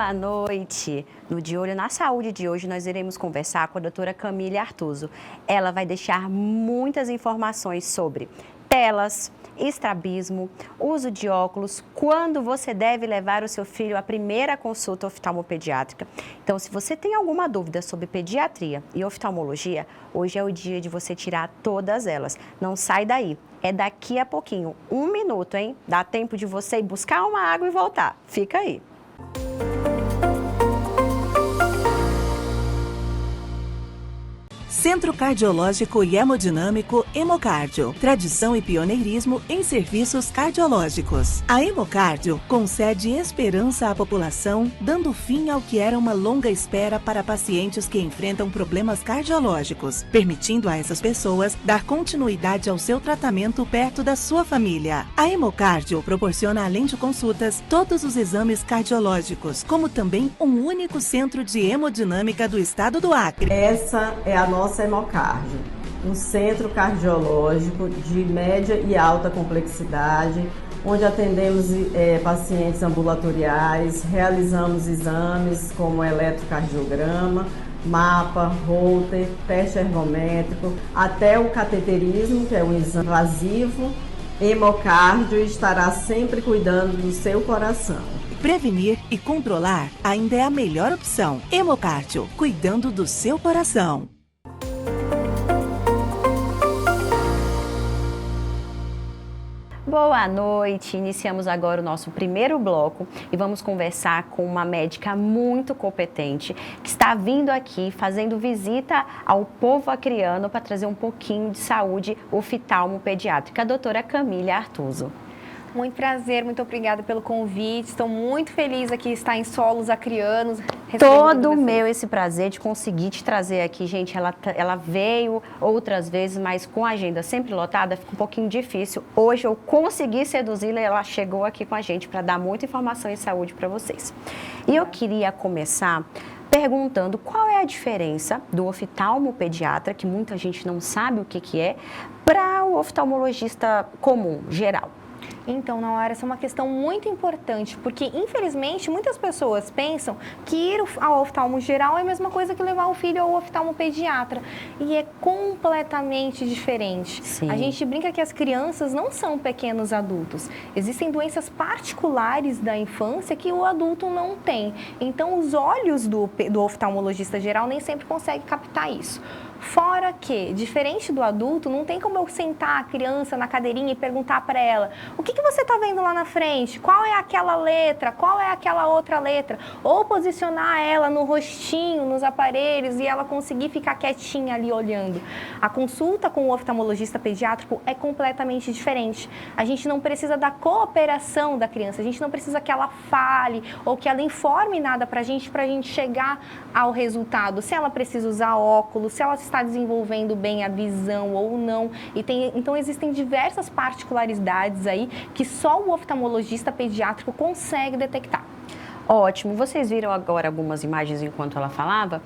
Boa noite! No De Olho na Saúde de hoje, nós iremos conversar com a doutora Camille Artuso. Ela vai deixar muitas informações sobre telas, estrabismo, uso de óculos, quando você deve levar o seu filho à primeira consulta oftalmopediátrica. Então, se você tem alguma dúvida sobre pediatria e oftalmologia, hoje é o dia de você tirar todas elas. Não sai daí. É daqui a pouquinho, 1 minuto, hein? Dá tempo de você ir buscar uma água e voltar. Fica aí. Centro Cardiológico e Hemodinâmico Hemocardio. Tradição e pioneirismo em serviços cardiológicos. A Hemocardio concede esperança à população, dando fim ao que era uma longa espera para pacientes que enfrentam problemas cardiológicos, permitindo a essas pessoas dar continuidade ao seu tratamento perto da sua família. A Hemocardio proporciona, além de consultas, todos os exames cardiológicos, como também um único centro de hemodinâmica do estado do Acre. Essa é a nossa Hemocardio, um centro cardiológico de média e alta complexidade, onde atendemos pacientes ambulatoriais, realizamos exames como eletrocardiograma, mapa, Holter, teste ergométrico, até o cateterismo, que é um exame invasivo. Hemocardio estará sempre cuidando do seu coração. Prevenir e controlar ainda é a melhor opção. Hemocardio, cuidando do seu coração. Boa noite! Iniciamos agora o nosso primeiro bloco e vamos conversar com uma médica muito competente que está vindo aqui fazendo visita ao povo acreano para trazer um pouquinho de saúde oftalmopediátrica, a doutora Camille Artuso. Muito prazer, muito obrigada pelo convite. Estou muito feliz aqui estar em solos acrianos. Todo meu esse prazer de conseguir te trazer aqui, gente. Ela veio outras vezes, mas com a agenda sempre lotada, fica um pouquinho difícil. Hoje eu consegui seduzi-la e ela chegou aqui com a gente para dar muita informação em saúde para vocês. E eu queria começar perguntando qual é a diferença do oftalmopediatra, que muita gente não sabe o que é, para o oftalmologista comum, geral. Então, Nauara, essa é uma questão muito importante, porque, infelizmente, muitas pessoas pensam que ir ao oftalmo geral é a mesma coisa que levar o filho ao oftalmopediatra, e é completamente diferente. Sim. A gente brinca que as crianças não são pequenos adultos. Existem doenças particulares da infância que o adulto não tem. Então, os olhos do oftalmologista geral nem sempre conseguem captar isso. Fora que, diferente do adulto, não tem como eu sentar a criança na cadeirinha e perguntar para ela: o que você está vendo lá na frente? Qual é aquela letra? Qual é aquela outra letra? Ou posicionar ela no rostinho, nos aparelhos, e ela conseguir ficar quietinha ali olhando. A consulta com o oftalmologista pediátrico é completamente diferente. A gente não precisa da cooperação da criança, a gente não precisa que ela fale ou que ela informe nada para a gente chegar ao resultado. Se ela precisa usar óculos, se ela está desenvolvendo bem a visão ou não. Então, existem diversas particularidades aí que só o oftalmologista pediátrico consegue detectar. Ótimo, vocês viram agora algumas imagens enquanto ela falava,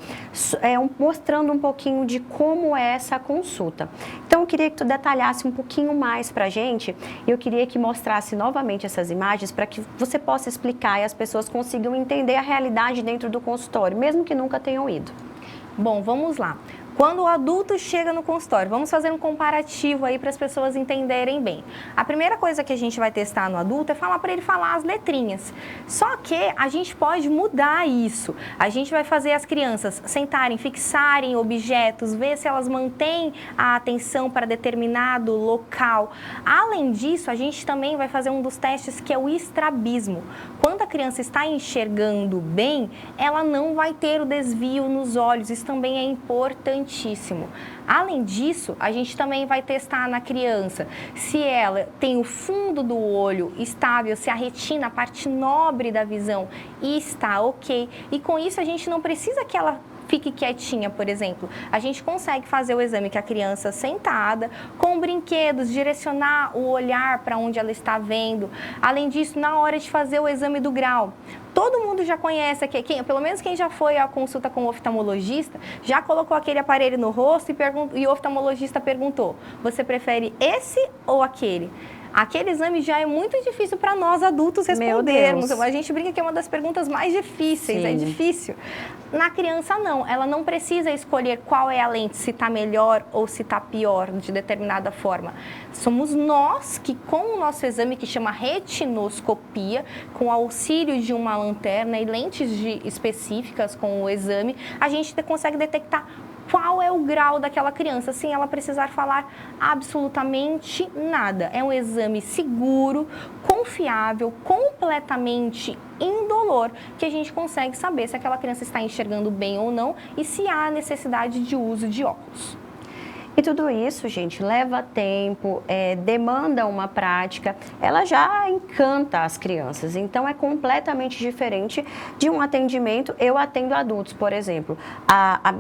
mostrando um pouquinho de como é essa consulta. Então, eu queria que tu detalhasse um pouquinho mais para a gente, e eu queria que mostrasse novamente essas imagens para que você possa explicar e as pessoas consigam entender a realidade dentro do consultório, mesmo que nunca tenham ido. Bom, vamos lá. Quando o adulto chega no consultório, vamos fazer um comparativo aí para as pessoas entenderem bem. A primeira coisa que a gente vai testar no adulto é falar para ele falar as letrinhas. Só que a gente pode mudar isso. A gente vai fazer as crianças sentarem, fixarem objetos, ver se elas mantêm a atenção para determinado local. Além disso, a gente também vai fazer um dos testes que é o estrabismo. Quando a criança está enxergando bem, ela não vai ter o desvio nos olhos. Isso também é importantíssimo. Além disso, a gente também vai testar na criança se ela tem o fundo do olho estável, se a retina, a parte nobre da visão, está ok. E com isso a gente não precisa que ela fique quietinha, por exemplo. A gente consegue fazer o exame com a criança sentada, com brinquedos, direcionar o olhar para onde ela está vendo. Além disso, na hora de fazer o exame do grau, todo mundo já conhece, pelo menos quem já foi à consulta com o oftalmologista, já colocou aquele aparelho no rosto e o oftalmologista perguntou: você prefere esse ou aquele? Aquele exame já é muito difícil para nós adultos respondermos. A gente brinca que é uma das perguntas mais difíceis, Sim. é difícil. Na criança, não. Ela não precisa escolher qual é a lente, se está melhor ou se está pior de determinada forma. Somos nós que, com o nosso exame, que chama retinoscopia, com o auxílio de uma lanterna e lentes específicas com o exame, a gente consegue detectar qual é o grau daquela criança, sem ela precisar falar absolutamente nada. É um exame seguro, confiável, completamente indolor, que a gente consegue saber se aquela criança está enxergando bem ou não e se há necessidade de uso de óculos. E tudo isso, gente, leva tempo, demanda uma prática, ela já encanta as crianças, então é completamente diferente de um atendimento. Eu atendo adultos, por exemplo,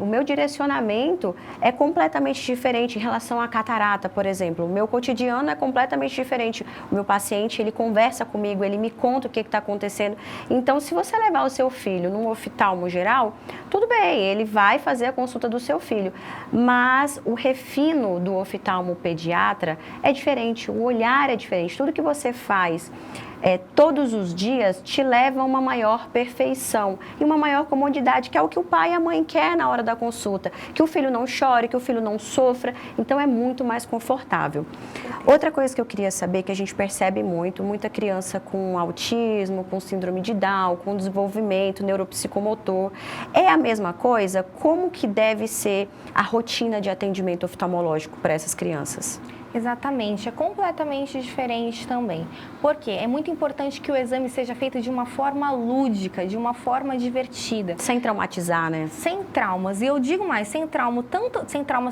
o meu direcionamento é completamente diferente em relação à catarata, por exemplo. O meu cotidiano é completamente diferente. O meu paciente, ele conversa comigo, ele me conta o que está acontecendo. Então, se você levar o seu filho num oftalmo geral, tudo bem, ele vai fazer a consulta do seu filho, mas o refino do oftalmo pediatra é diferente, o olhar é diferente, tudo que você faz todos os dias te leva a uma maior perfeição e uma maior comodidade, que é o que o pai e a mãe querem na hora da consulta, que o filho não chore, que o filho não sofra, então é muito mais confortável. Outra coisa que eu queria saber, que a gente percebe muita criança com autismo, com síndrome de Down, com desenvolvimento neuropsicomotor, é a mesma coisa? Como que deve ser a rotina de atendimento oftalmológico para essas crianças? Exatamente, é completamente diferente também. Por quê? É muito importante que o exame seja feito de uma forma lúdica, de uma forma divertida. Sem traumatizar, né? Sem traumas. E eu digo mais, sem traumas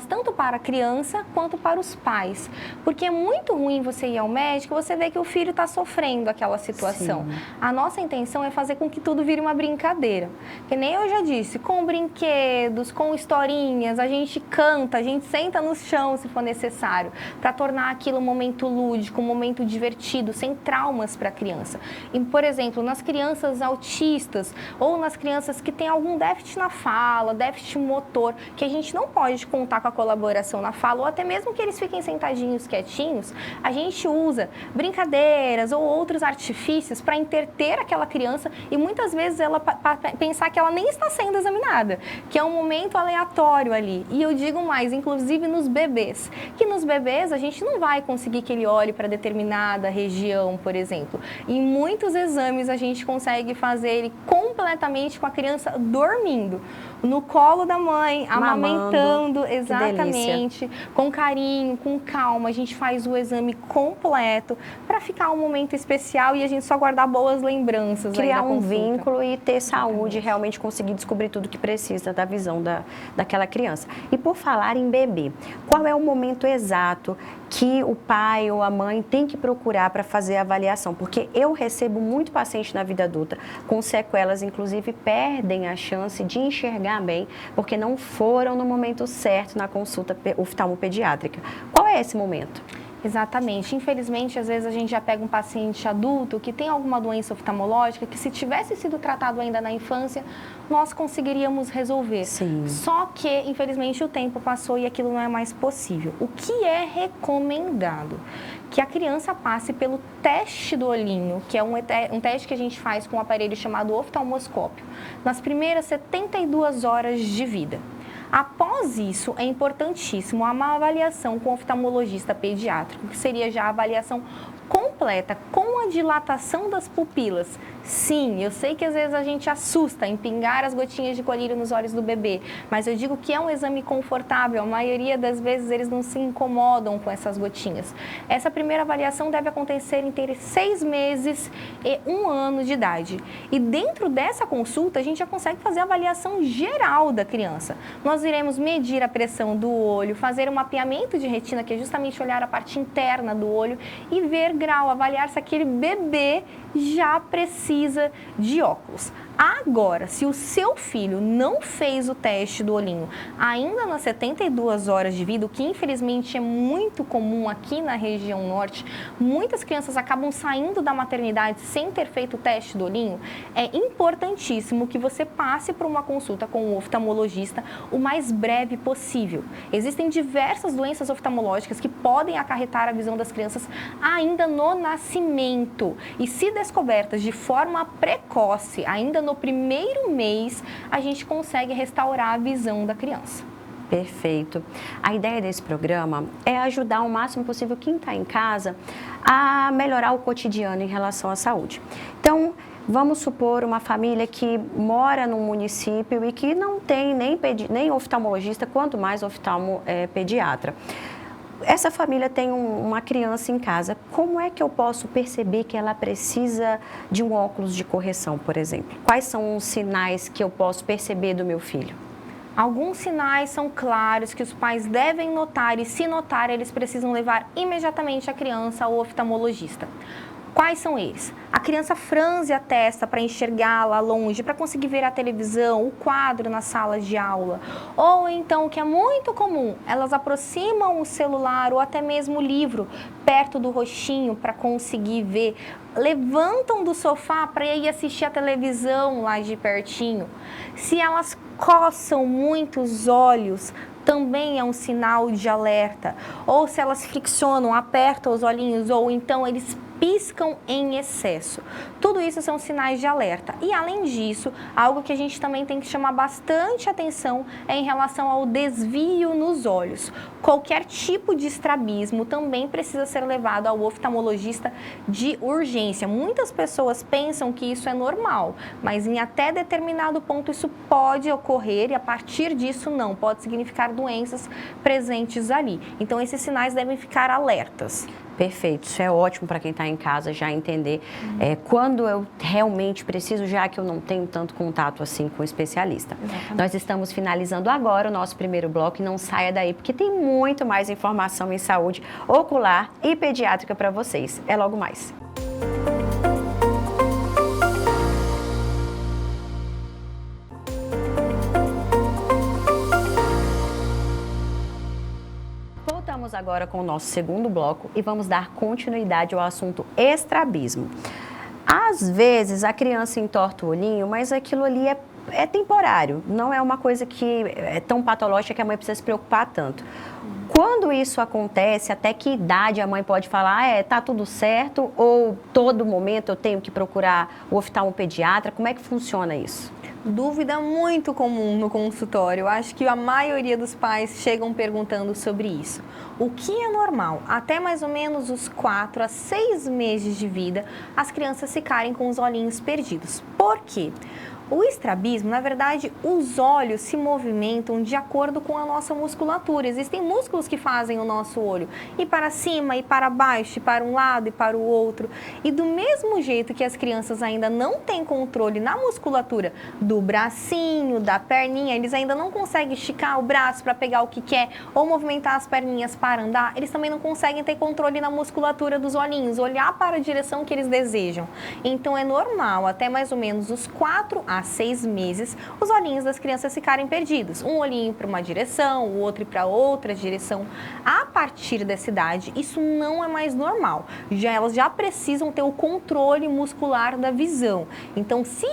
tanto para a criança quanto para os pais. Porque é muito ruim você ir ao médico e você ver que o filho está sofrendo aquela situação. Sim. A nossa intenção é fazer com que tudo vire uma brincadeira. Que nem eu já disse, com brinquedos, com historinhas, a gente canta, a gente senta no chão se for necessário, para tornar aquilo um momento lúdico, um momento divertido, sem traumas para a criança. E, por exemplo, nas crianças autistas ou nas crianças que têm algum déficit na fala, déficit motor, que a gente não pode contar com a colaboração na fala, ou até mesmo que eles fiquem sentadinhos, quietinhos, a gente usa brincadeiras ou outros artifícios para entreter aquela criança e muitas vezes ela pensar que ela nem está sendo examinada, que é um momento aleatório ali. E eu digo mais, inclusive nos bebês, que nos bebês a gente não vai conseguir que ele olhe para determinada região, por exemplo. Em muitos exames a gente consegue fazer ele completamente com a criança dormindo, no colo da mãe, amamentando, exatamente, com carinho, com calma. A gente faz o exame completo para ficar um momento especial e a gente só guardar boas lembranças. Criar um vínculo e ter saúde, realmente conseguir descobrir tudo que precisa da visão daquela criança. E por falar em bebê, qual é o momento exato que o pai ou a mãe tem que procurar para fazer a avaliação? Porque eu recebo muito paciente na vida adulta com sequelas, inclusive perdem a chance de enxergar bem, porque não foram no momento certo na consulta oftalmopediátrica. Qual é esse momento? Exatamente. Infelizmente, às vezes a gente já pega um paciente adulto que tem alguma doença oftalmológica que, se tivesse sido tratado ainda na infância, nós conseguiríamos resolver. Sim. Só que, infelizmente, o tempo passou e aquilo não é mais possível. O que é recomendado? Que a criança passe pelo teste do olhinho, que é um teste que a gente faz com um aparelho chamado oftalmoscópio, nas primeiras 72 horas de vida. Após isso, é importantíssimo uma avaliação com o oftalmologista pediátrico, que seria já a avaliação completa, com a dilatação das pupilas. Sim, eu sei que às vezes a gente assusta em pingar as gotinhas de colírio nos olhos do bebê, mas eu digo que é um exame confortável, a maioria das vezes eles não se incomodam com essas gotinhas. Essa primeira avaliação deve acontecer entre 6 meses e 1 ano de idade. E dentro dessa consulta, a gente já consegue fazer a avaliação geral da criança. Nós iremos medir a pressão do olho, fazer um mapeamento de retina, que é justamente olhar a parte interna do olho e ver grau, avaliar se aquele bebê já precisa de óculos. Agora, se o seu filho não fez o teste do olhinho ainda nas 72 horas de vida, o que infelizmente é muito comum aqui na região norte, muitas crianças acabam saindo da maternidade sem ter feito o teste do olhinho, é importantíssimo que você passe por uma consulta com o oftalmologista o mais breve possível. Existem diversas doenças oftalmológicas que podem acarretar a visão das crianças ainda no nascimento. E se descobertas de forma precoce, ainda no primeiro mês, a gente consegue restaurar a visão da criança. Perfeito. A ideia desse programa é ajudar o máximo possível quem está em casa a melhorar o cotidiano em relação à saúde. Então, vamos supor uma família que mora num município e que não tem nem oftalmologista, quanto mais pediatra. Essa família tem uma criança em casa. Como é que eu posso perceber que ela precisa de um óculos de correção, por exemplo? Quais são os sinais que eu posso perceber do meu filho? Alguns sinais são claros que os pais devem notar e, se notar, eles precisam levar imediatamente a criança ao oftalmologista. Quais são eles? A criança franze a testa para enxergar lá longe, para conseguir ver a televisão, o quadro na sala de aula. Ou então, o que é muito comum, elas aproximam o celular ou até mesmo o livro perto do rostinho para conseguir ver. Levantam do sofá para ir assistir a televisão lá de pertinho. Se elas coçam muito os olhos, também é um sinal de alerta. Ou se elas friccionam, apertam os olhinhos, ou então eles piscam em excesso. Tudo isso são sinais de alerta. E além disso, algo que a gente também tem que chamar bastante atenção é em relação ao desvio nos olhos. Qualquer tipo de estrabismo também precisa ser levado ao oftalmologista de urgência. Muitas pessoas pensam que isso é normal, mas em até determinado ponto isso pode ocorrer e a partir disso não, pode significar doenças presentes ali. Então esses sinais devem ficar alertas. Perfeito, isso é ótimo para quem está em casa já entender quando eu realmente preciso, já que eu não tenho tanto contato assim com o especialista. Exatamente. Nós estamos finalizando agora o nosso primeiro bloco e não saia daí, porque tem muito mais informação em saúde ocular e pediátrica para vocês. É logo mais. Voltamos agora com o nosso segundo bloco e vamos dar continuidade ao assunto estrabismo. Às vezes a criança entorta o olhinho, mas aquilo ali é temporário, não é uma coisa que é tão patológica que a mãe precisa se preocupar tanto. Quando isso acontece, até que idade a mãe pode falar, tá tudo certo, ou todo momento eu tenho que procurar o oftalmopediatra? Como é que funciona isso? Dúvida muito comum no consultório. Eu acho que a maioria dos pais chegam perguntando sobre isso. O que é normal? Até mais ou menos os 4 a 6 meses de vida, as crianças ficarem com os olhinhos perdidos. Por quê? O estrabismo, na verdade, os olhos se movimentam de acordo com a nossa musculatura. Existem músculos que fazem o nosso olho ir para cima, ir para baixo, ir para um lado e para o outro. E do mesmo jeito que as crianças ainda não têm controle na musculatura do bracinho, da perninha, eles ainda não conseguem esticar o braço para pegar o que quer ou movimentar as perninhas para andar, eles também não conseguem ter controle na musculatura dos olhinhos, olhar para a direção que eles desejam. Então é normal, até mais ou menos os 4 a 6 meses, os olhinhos das crianças ficarem perdidos. Um olhinho para uma direção, o outro para outra direção. A partir dessa idade, isso não é mais normal. Elas já precisam ter o controle muscular da visão. Então, se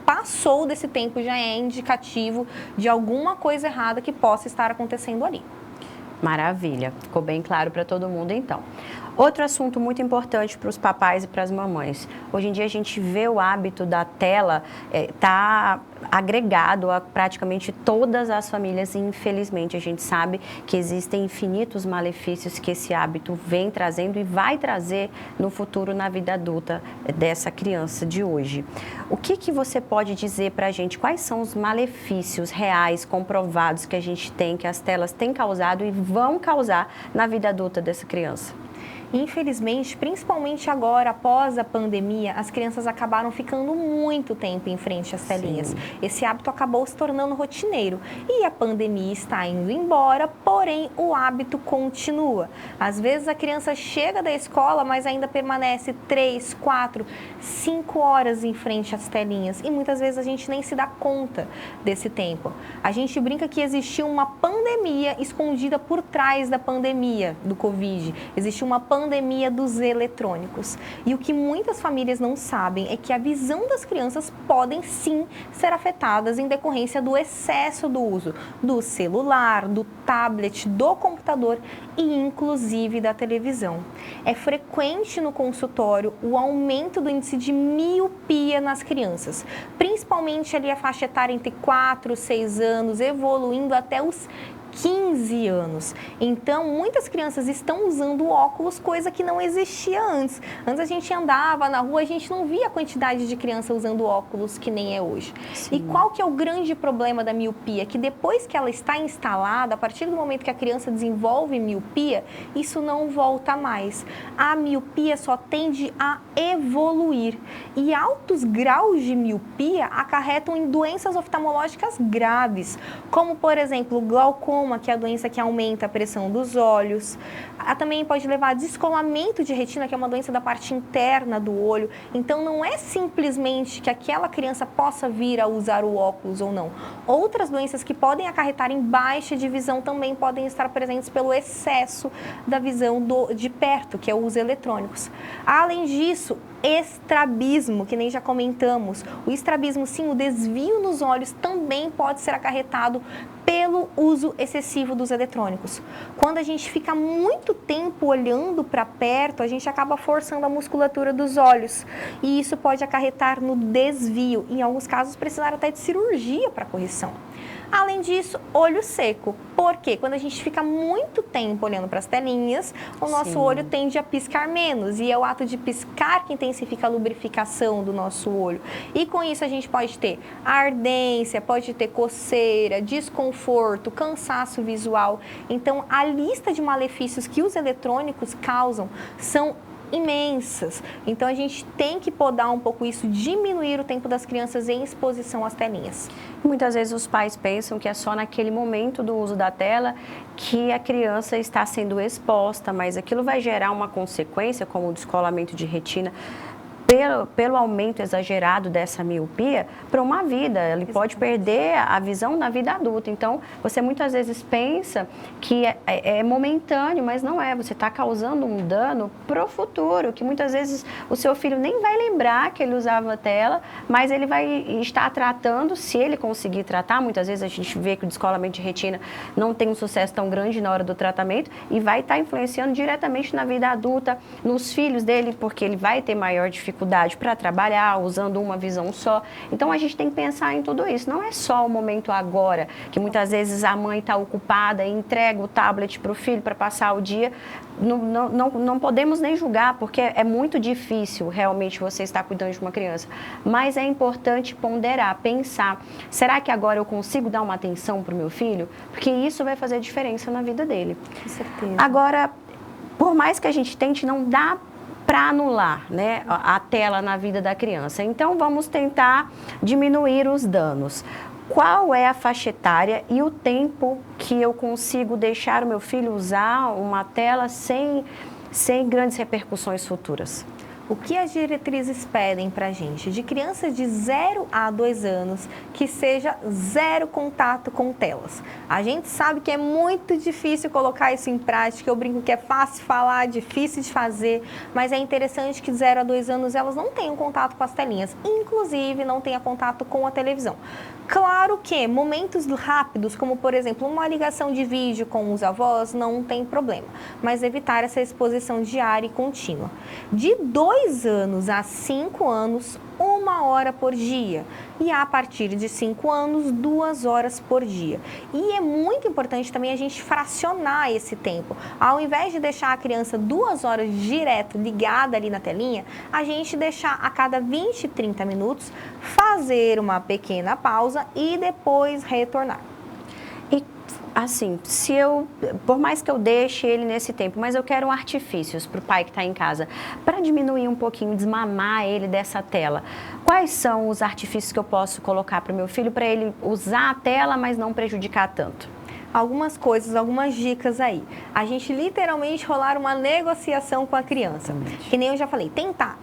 passou desse tempo, já é indicativo de alguma coisa errada que possa estar acontecendo ali. Maravilha, ficou bem claro para todo mundo então. Outro assunto muito importante para os papais e para as mamães. Hoje em dia a gente vê o hábito da tela tá agregado a praticamente todas as famílias e infelizmente a gente sabe que existem infinitos malefícios que esse hábito vem trazendo e vai trazer no futuro na vida adulta dessa criança de hoje. O que você pode dizer para a gente? Quais são os malefícios reais, comprovados que a gente tem, que as telas têm causado e vão causar na vida adulta dessa criança? Infelizmente, principalmente agora, após a pandemia, as crianças acabaram ficando muito tempo em frente às telinhas. Esse hábito acabou se tornando rotineiro e a pandemia está indo embora, porém o hábito continua. Às vezes a criança chega da escola, mas ainda permanece 3, 4, 5 horas em frente às telinhas e muitas vezes a gente nem se dá conta desse tempo. A gente brinca que existiu uma pandemia escondida por trás da pandemia do Covid. Existiu uma pandemia dos eletrônicos. E o que muitas famílias não sabem é que a visão das crianças podem sim ser afetadas em decorrência do excesso do uso do celular, do tablet, do computador e inclusive da televisão. É frequente no consultório o aumento do índice de miopia nas crianças, principalmente ali a faixa etária entre 4 e 6 anos, evoluindo até os 15 anos. Então, muitas crianças estão usando óculos, coisa que não existia antes. Antes a gente andava na rua, a gente não via a quantidade de criança usando óculos que nem é hoje. Sim. E qual que é o grande problema da miopia? Que depois que ela está instalada, a partir do momento que a criança desenvolve miopia, isso não volta mais. A miopia só tende a evoluir. E altos graus de miopia acarretam em doenças oftalmológicas graves, como, por exemplo, o glaucoma, que é a doença que aumenta a pressão dos olhos. Também pode levar a descolamento de retina, que é uma doença da parte interna do olho. Então, não é simplesmente que aquela criança possa vir a usar o óculos ou não. Outras doenças que podem acarretar em baixa de visão também podem estar presentes pelo excesso da visão de perto, que é o uso eletrônicos. Além disso, estrabismo, que nem já comentamos. O estrabismo, sim, o desvio nos olhos também pode ser acarretado pelo uso excessivo dos eletrônicos. Quando a gente fica muito tempo olhando para perto, a gente acaba forçando a musculatura dos olhos e isso pode acarretar no desvio. Em alguns casos, precisar até de cirurgia para correção. Além disso, olho seco. Por quê? Quando a gente fica muito tempo olhando para as telinhas, o nosso olho tende a piscar menos. E é o ato de piscar que intensifica a lubrificação do nosso olho. E com isso a gente pode ter ardência, pode ter coceira, desconforto, cansaço visual. Então, a lista de malefícios que os eletrônicos causam são imensas. Então, a gente tem que podar um pouco isso, diminuir o tempo das crianças em exposição às telinhas. Muitas vezes os pais pensam que é só naquele momento do uso da tela que a criança está sendo exposta, mas aquilo vai gerar uma consequência, como o descolamento de retina, pelo aumento exagerado dessa miopia, para uma vida. Ele pode perder a visão na vida adulta. Então, você muitas vezes pensa que é momentâneo, mas não é. Você está causando um dano para o futuro, que muitas vezes o seu filho nem vai lembrar que ele usava a tela, mas ele vai estar tratando, se ele conseguir tratar. Muitas vezes a gente vê que o descolamento de retina não tem um sucesso tão grande na hora do tratamento e vai estar influenciando diretamente na vida adulta, nos filhos dele, porque ele vai ter maior dificuldade para trabalhar, usando uma visão só. Então, a gente tem que pensar em tudo isso. Não é só o momento agora, que muitas vezes a mãe está ocupada e entrega o tablet para o filho para passar o dia. Não podemos nem julgar, porque é muito difícil realmente você estar cuidando de uma criança. Mas é importante ponderar, pensar, será que agora eu consigo dar uma atenção para o meu filho? Porque isso vai fazer diferença na vida dele. Com certeza. Agora, por mais que a gente tente, não dá para anular, né, a tela na vida da criança. Então, vamos tentar diminuir os danos. Qual é a faixa etária e o tempo que eu consigo deixar o meu filho usar uma tela sem grandes repercussões futuras? O que as diretrizes pedem para a gente? De crianças de 0 a 2 anos, que seja zero contato com telas. A gente sabe que é muito difícil colocar isso em prática, eu brinco que é fácil falar, difícil de fazer, mas é interessante que de 0 a 2 anos elas não tenham contato com as telinhas, inclusive não tenha contato com a televisão. Claro que momentos rápidos, como por exemplo uma ligação de vídeo com os avós, não tem problema, mas evitar essa exposição diária e contínua. De 2 anos a 5 anos, 1 hora por dia. E a partir de 5 anos, 2 horas por dia. E é muito importante também a gente fracionar esse tempo. Ao invés de deixar a criança 2 horas direto ligada ali na telinha, a gente deixar a cada 20, 30 minutos, fazer uma pequena pausa e depois retornar. E Assim, por mais que eu deixe ele nesse tempo, mas eu quero artifícios para o pai que está em casa, para diminuir um pouquinho, desmamar ele dessa tela. Quais são os artifícios que eu posso colocar para o meu filho para ele usar a tela, mas não prejudicar tanto? Algumas coisas, algumas dicas aí. A gente literalmente rolar uma negociação com a criança. Que nem eu já falei, tentar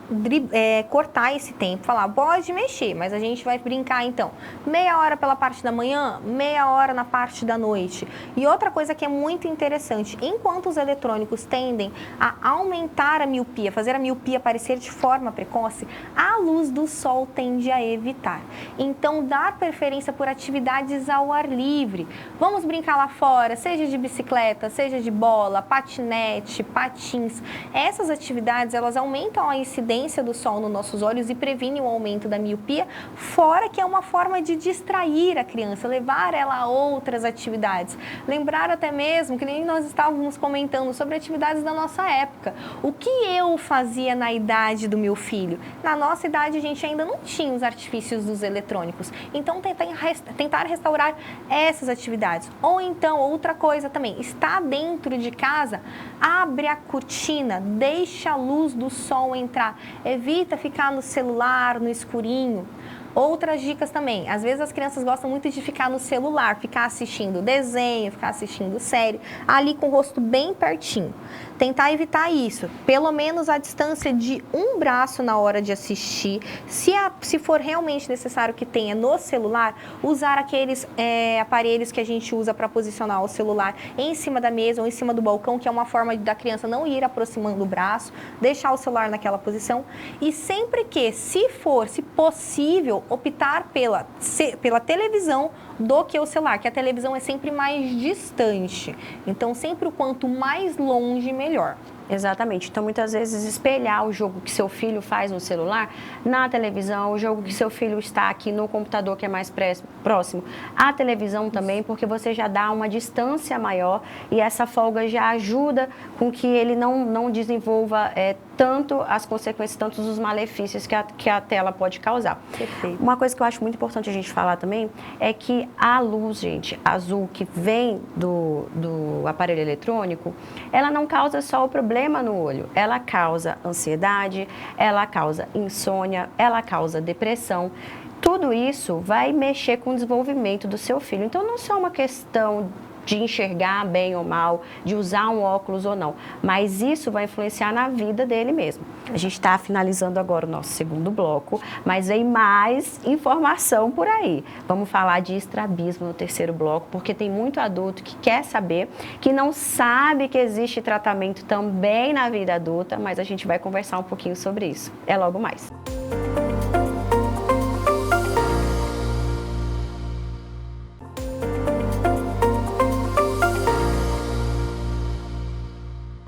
cortar esse tempo, falar, pode mexer, mas a gente vai brincar então. Meia hora pela parte da manhã, meia hora na parte da noite. E outra coisa que é muito interessante, enquanto os eletrônicos tendem a aumentar a miopia, fazer a miopia aparecer de forma precoce, a luz do sol tende a evitar. Então, dar preferência por atividades ao ar livre. Vamos brincar lá fora, seja de bicicleta, seja de bola, patinete, patins. Essas atividades, elas aumentam a incidência do sol nos nossos olhos e previnem o aumento da miopia, fora que é uma forma de distrair a criança, levar ela a outras atividades. Lembrar até mesmo, que nem nós estávamos comentando sobre atividades da nossa época. O que eu fazia na idade do meu filho? Na nossa idade, a gente ainda não tinha os artifícios dos eletrônicos. Então, tentar restaurar essas atividades. Ou então, outra coisa também, está dentro de casa, abre a cortina, deixa a luz do sol entrar, evita ficar no celular, no escurinho. Outras dicas também, às vezes as crianças gostam muito de ficar no celular, ficar assistindo desenho, ficar assistindo série, ali com o rosto bem pertinho. Tentar evitar isso, pelo menos a distância de um braço na hora de assistir. Se for realmente necessário que tenha no celular, usar aqueles aparelhos que a gente usa para posicionar o celular em cima da mesa ou em cima do balcão, que é uma forma da criança não ir aproximando o braço, deixar o celular naquela posição. E sempre que, se possível, optar pela televisão do que o celular, que a televisão é sempre mais distante. Então, sempre o quanto mais longe, melhor. Exatamente. Então, muitas vezes, espelhar o jogo que seu filho faz no celular, na televisão, o jogo que seu filho está aqui no computador, que é mais próximo, à televisão também, porque você já dá uma distância maior e essa folga já ajuda com que ele não desenvolva tanto as consequências, tanto os malefícios que a tela pode causar. Perfeito. Uma coisa que eu acho muito importante a gente falar também é que a luz, gente, azul que vem do aparelho eletrônico, ela não causa só o problema no olho, ela causa ansiedade, ela causa insônia, ela causa depressão. Tudo isso vai mexer com o desenvolvimento do seu filho. Então, não é só uma questão de enxergar bem ou mal, de usar um óculos ou não, mas isso vai influenciar na vida dele mesmo. A gente está finalizando agora o nosso segundo bloco, mas vem mais informação por aí. Vamos falar de estrabismo no terceiro bloco, porque tem muito adulto que quer saber, que não sabe que existe tratamento também na vida adulta, mas a gente vai conversar um pouquinho sobre isso. É logo mais.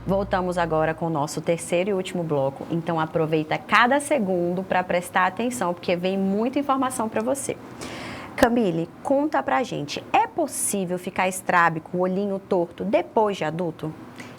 Voltamos agora com o nosso terceiro e último bloco, então aproveita cada segundo para prestar atenção, porque vem muita informação para você. Camille, conta pra gente, é possível ficar estrábico, o olhinho torto, depois de adulto?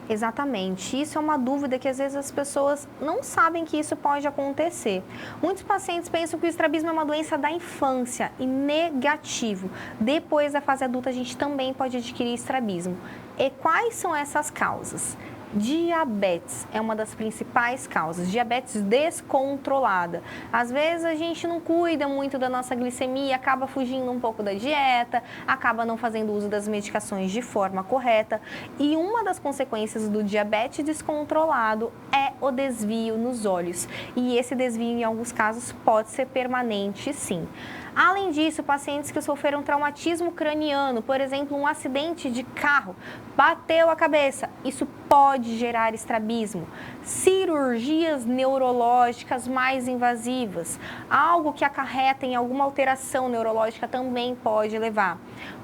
Exatamente, isso é uma dúvida que às vezes as pessoas não sabem que isso pode acontecer. Muitos pacientes pensam que o estrabismo é uma doença da infância e negativo. Depois da fase adulta a gente também pode adquirir estrabismo. E quais são essas causas? Diabetes é uma das principais causas, diabetes descontrolada. Às vezes a gente não cuida muito da nossa glicemia, acaba fugindo um pouco da dieta, acaba não fazendo uso das medicações de forma correta. E uma das consequências do diabetes descontrolado é o desvio nos olhos. E esse desvio, em alguns casos, pode ser permanente, sim. Além disso, pacientes que sofreram traumatismo craniano, por exemplo, um acidente de carro, bateu a cabeça, isso pode gerar estrabismo. Cirurgias neurológicas mais invasivas, algo que acarreta em alguma alteração neurológica também pode levar.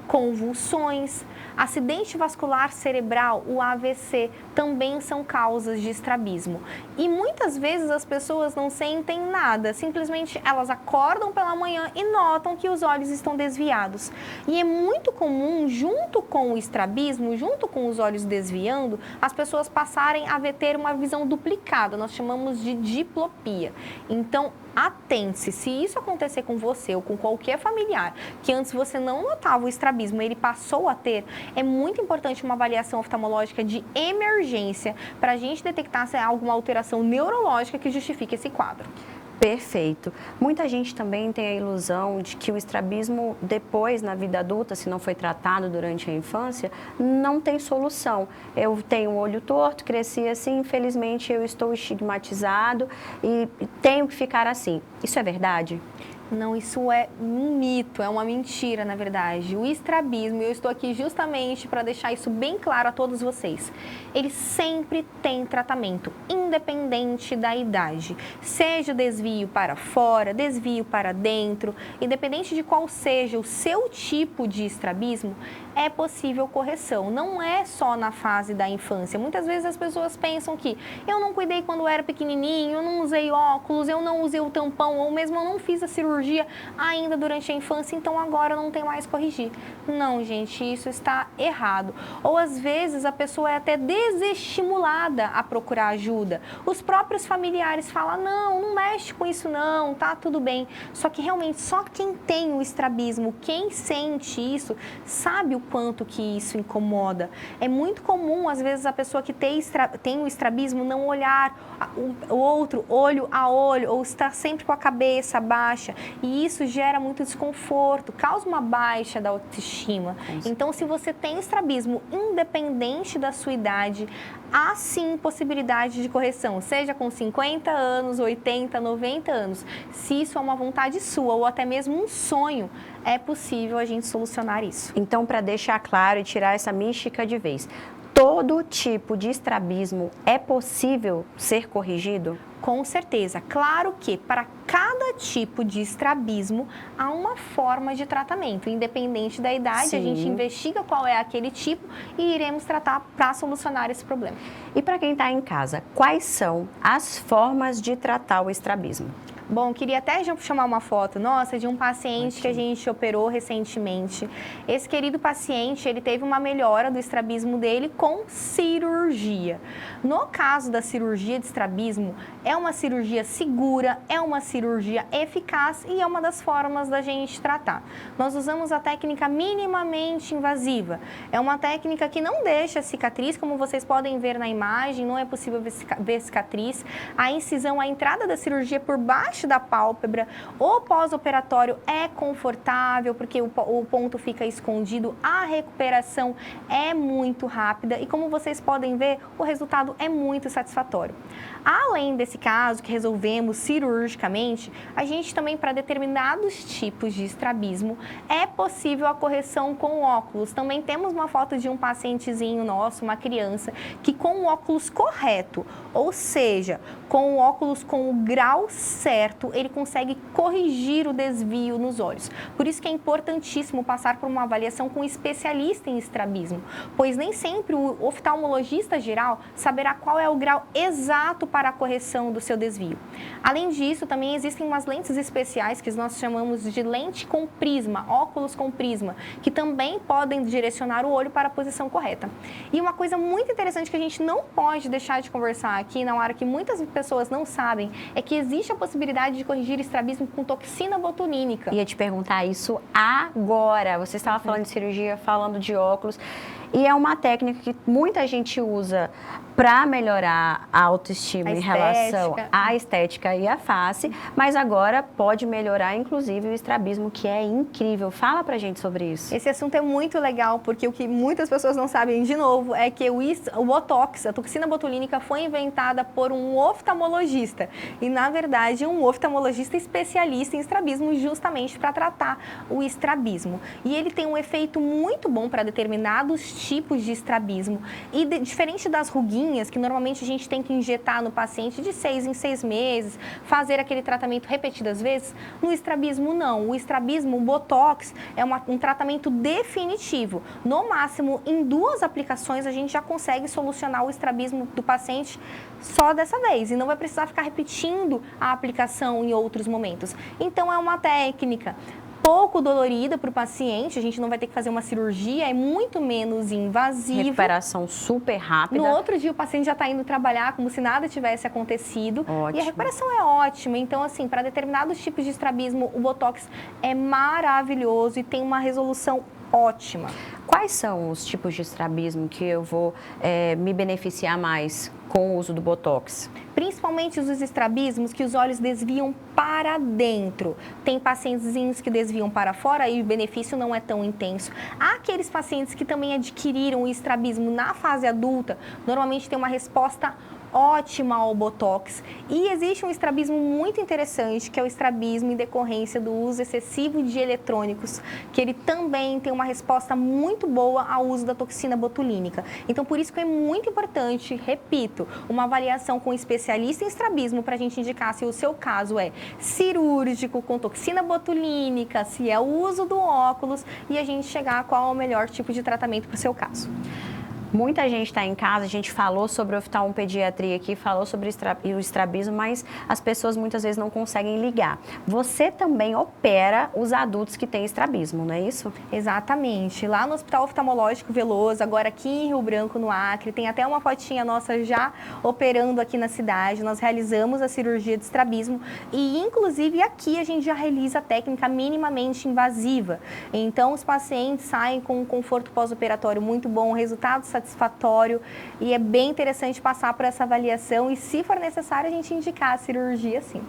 Convulsões, acidente vascular cerebral, o AVC, também são causas de estrabismo. E muitas vezes as pessoas não sentem nada, simplesmente elas acordam pela manhã e notam que os olhos estão desviados. E é muito comum, junto com o estrabismo, junto com os olhos desviando, as pessoas passarem a ter uma visão duplicada, nós chamamos de diplopia. Então, atente-se. Se isso acontecer com você ou com qualquer familiar, que antes você não notava o estrabismo, ele passou a ter, é muito importante uma avaliação oftalmológica de emergência para a gente detectar se há alguma alteração neurológica que justifique esse quadro. Perfeito. Muita gente também tem a ilusão de que o estrabismo depois, na vida adulta, se não foi tratado durante a infância, não tem solução. Eu tenho um olho torto, cresci assim, infelizmente eu estou estigmatizado e tenho que ficar assim. Isso é verdade? Não, isso é um mito, é uma mentira, na verdade. O estrabismo, eu estou aqui justamente para deixar isso bem claro a todos vocês, ele sempre tem tratamento, independente da idade. Seja desvio para fora, desvio para dentro, independente de qual seja o seu tipo de estrabismo, é possível correção. Não é só na fase da infância. Muitas vezes as pessoas pensam que eu não cuidei quando era pequenininho, eu não usei óculos, eu não usei o tampão, ou mesmo eu não fiz a cirurgia ainda durante a infância, então agora não tem mais corrigir. Não, gente, isso está errado. Ou às vezes a pessoa é até desestimulada a procurar ajuda. Os próprios familiares falam, não mexe com isso não, tá tudo bem. Só que realmente só quem tem o estrabismo, quem sente isso, sabe o quanto que isso incomoda. É muito comum, às vezes, a pessoa que tem o estrabismo não olhar o outro olho a olho ou estar sempre com a cabeça baixa. E isso gera muito desconforto, causa uma baixa da autoestima. Então, se você tem estrabismo, independente da sua idade, há sim possibilidade de correção, seja com 50 anos, 80, 90 anos. Se isso é uma vontade sua ou até mesmo um sonho, é possível a gente solucionar isso. Então, para deixar claro e tirar essa mística de vez, todo tipo de estrabismo é possível ser corrigido? Com certeza. Claro que para cada tipo de estrabismo há uma forma de tratamento. Independente da idade, Sim. A gente investiga qual é aquele tipo e iremos tratar para solucionar esse problema. E para quem está em casa, quais são as formas de tratar o estrabismo? Bom, queria até chamar uma foto nossa de um paciente que a gente operou recentemente. Esse querido paciente, ele teve uma melhora do estrabismo dele com cirurgia. No caso da cirurgia de estrabismo, é uma cirurgia segura, é uma cirurgia eficaz e é uma das formas da gente tratar. Nós usamos a técnica minimamente invasiva. É uma técnica que não deixa cicatriz, como vocês podem ver na imagem, não é possível ver cicatriz. A incisão, a entrada da cirurgia por baixo da pálpebra, o pós-operatório é confortável, porque o ponto fica escondido, a recuperação é muito rápida e, como vocês podem ver, o resultado é muito satisfatório. Além desse caso que resolvemos cirurgicamente, a gente também, para determinados tipos de estrabismo, é possível a correção com óculos. Também temos uma foto de um pacientezinho nosso, uma criança, que com o óculos correto, ou seja, com o óculos com o grau certo, ele consegue corrigir o desvio nos olhos. Por isso que é importantíssimo passar por uma avaliação com um especialista em estrabismo, pois nem sempre o oftalmologista geral saberá qual é o grau exato para a correção do seu desvio. Além disso, também existem umas lentes especiais que nós chamamos de lente com prisma, óculos com prisma, que também podem direcionar o olho para a posição correta. E uma coisa muito interessante que a gente não pode deixar de conversar aqui, na hora que muitas pessoas não sabem, é que existe a possibilidade de corrigir estrabismo com toxina botulínica. Ia te perguntar isso agora. Você estava falando de cirurgia, falando de óculos. E é uma técnica que muita gente usa para melhorar a autoestima em relação à estética e à face, mas agora pode melhorar, inclusive, o estrabismo, que é incrível. Fala pra gente sobre isso. Esse assunto é muito legal, porque o que muitas pessoas não sabem, de novo, é que o Botox, a toxina botulínica, foi inventada por um oftalmologista. E, na verdade, um oftalmologista especialista em estrabismo, justamente para tratar o estrabismo. E ele tem um efeito muito bom para determinados tipos de estrabismo. E diferente das ruguinhas, que normalmente a gente tem que injetar no paciente de 6 em 6 meses, fazer aquele tratamento repetidas vezes, no estrabismo não. O estrabismo, o Botox, é um tratamento definitivo. No máximo, em 2 aplicações, a gente já consegue solucionar o estrabismo do paciente só dessa vez. E não vai precisar ficar repetindo a aplicação em outros momentos. Então, é uma técnica pouco dolorida para o paciente, a gente não vai ter que fazer uma cirurgia, é muito menos invasivo. Recuperação super rápida. No outro dia o paciente já está indo trabalhar como se nada tivesse acontecido. Ótimo. E a recuperação é ótima. Então, assim, para determinados tipos de estrabismo, o Botox é maravilhoso e tem uma resolução ótima. Quais são os tipos de estrabismo que eu vou me beneficiar mais com o uso do Botox? Principalmente os estrabismos que os olhos desviam para dentro. Tem pacientes que desviam para fora e o benefício não é tão intenso. Há aqueles pacientes que também adquiriram o estrabismo na fase adulta, normalmente tem uma resposta ótima ao Botox. E existe um estrabismo muito interessante, que é o estrabismo em decorrência do uso excessivo de eletrônicos, que ele também tem uma resposta muito boa ao uso da toxina botulínica. Então, por isso que é muito importante, repito, uma avaliação com um especialista em estrabismo para a gente indicar se o seu caso é cirúrgico, com toxina botulínica, se é o uso do óculos e a gente chegar a qual é o melhor tipo de tratamento para o seu caso. Muita gente está em casa, a gente falou sobre oftalmopediatria aqui, falou sobre o estrabismo, mas as pessoas muitas vezes não conseguem ligar. Você também opera os adultos que têm estrabismo, não é isso? Exatamente. Lá no Hospital Oftalmológico Veloso, agora aqui em Rio Branco, no Acre, tem até uma fotinha nossa já operando aqui na cidade. Nós realizamos a cirurgia de estrabismo e, inclusive, aqui a gente já realiza a técnica minimamente invasiva. Então, os pacientes saem com um conforto pós-operatório muito bom, resultado satisfatório, e é bem interessante passar por essa avaliação e, se for necessário, a gente indicar a cirurgia, sim.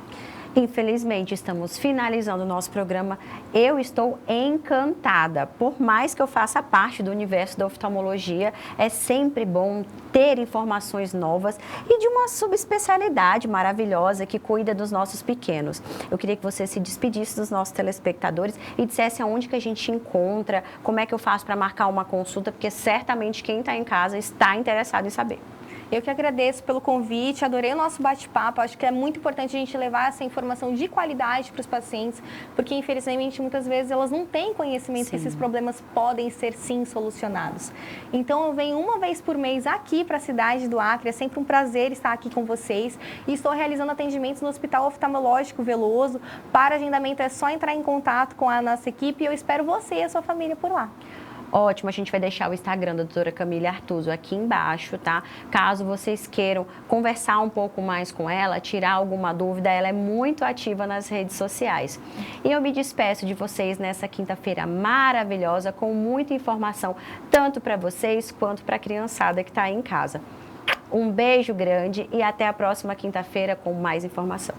Infelizmente, estamos finalizando o nosso programa. Eu estou encantada. Por mais que eu faça parte do universo da oftalmologia, é sempre bom ter informações novas e de uma subespecialidade maravilhosa que cuida dos nossos pequenos. Eu queria que você se despedisse dos nossos telespectadores e dissesse aonde que a gente encontra, como é que eu faço para marcar uma consulta, porque certamente quem está em casa está interessado em saber. Eu que agradeço pelo convite, adorei o nosso bate-papo. Acho que é muito importante a gente levar essa informação de qualidade para os pacientes, porque infelizmente muitas vezes elas não têm conhecimento que esses problemas podem ser sim solucionados. Então eu venho uma vez por mês aqui para a cidade do Acre, é sempre um prazer estar aqui com vocês e estou realizando atendimentos no Hospital Oftalmológico Veloso. Para agendamento é só entrar em contato com a nossa equipe e eu espero você e a sua família por lá. Ótimo, a gente vai deixar o Instagram da doutora Camille Artuso aqui embaixo, tá? Caso vocês queiram conversar um pouco mais com ela, tirar alguma dúvida, ela é muito ativa nas redes sociais. E eu me despeço de vocês nessa quinta-feira maravilhosa, com muita informação, tanto para vocês quanto para a criançada que está aí em casa. Um beijo grande e até a próxima quinta-feira com mais informação.